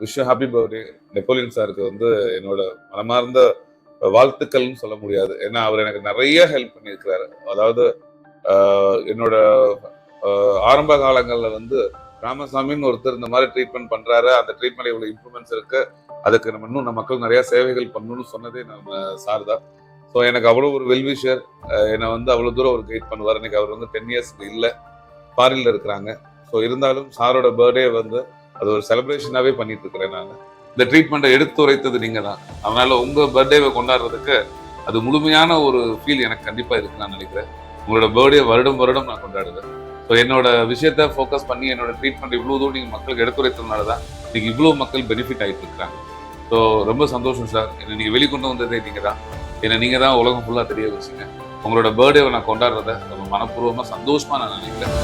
Wish happy birthday. Napoleon சாருக்கு வந்து என்னோட மனமார்ந்த வாழ்த்துக்கள்னு சொல்ல முடியாது. ஏன்னா அவர் எனக்கு நிறைய ஹெல்ப் பண்ணியிருக்கிறாரு. அதாவது என்னோட ஆரம்ப காலங்களில் வந்து ராமசாமின்னு ஒருத்தர் இந்த மாதிரி ட்ரீட்மெண்ட் பண்றாரு, அந்த ட்ரீட்மெண்ட் இவ்வளவு இம்ப்ரூவ்மெண்ட்ஸ் இருக்கு, அதுக்கு நம்ம இன்னும் நம்ம மக்கள் நிறைய சேவைகள் பண்ணணும்னு சொன்னதே நம்ம சார் தான். ஸோ எனக்கு அவ்வளோ ஒரு வெல்விஷர், என்னை வந்து அவ்வளோ தூரம் அவர் கைட் பண்ணுவார். இன்னைக்கு அவர் வந்து 10 இயர்ஸ் இல்லை, ஃபாரின்ல இருக்கிறாங்க. ஸோ இருந்தாலும் சாரோட பர்த்டே வந்து அது ஒரு செலிப்ரேஷனாகவே பண்ணிட்டு இருக்கிறேன் நான். இந்த ட்ரீட்மெண்ட்டை எடுத்துரைத்தது நீங்க தான். அதனால உங்க பர்த்டேவை கொண்டாடுறதுக்கு அது முழுமையான ஒரு ஃபீல் எனக்கு கண்டிப்பா இருக்கு நான் நினைக்கிறேன். உங்களோட பர்த்டே வருடம் வருடம் நான் கொண்டாடுவேன். ஸோ என்னோட விஷயத்த ஃபோக்கஸ் பண்ணி என்னோட ட்ரீட்மெண்ட் இவ்வளோ தூரம் நீங்கள் மக்களுக்கு எடுத்துரைத்ததுனால தான் இன்னைக்கு இவ்வளோ மக்கள் பெனிஃபிட் ஆகிட்டு இருக்கிறாங்க. ஸோ ரொம்ப சந்தோஷம் சார். என்னை நீங்கள் வெளிக்கொண்டு வந்ததே நீங்கள் தான். என்னை நீங்கள் தான் உலகம் ஃபுல்லாக தெரிய வச்சுங்க. உங்களோட பர்த்டேவை நான் கொண்டாடுறத ரொம்ப மனப்பூர்வமாக சந்தோஷமாக நான் நினைக்கிறேன்.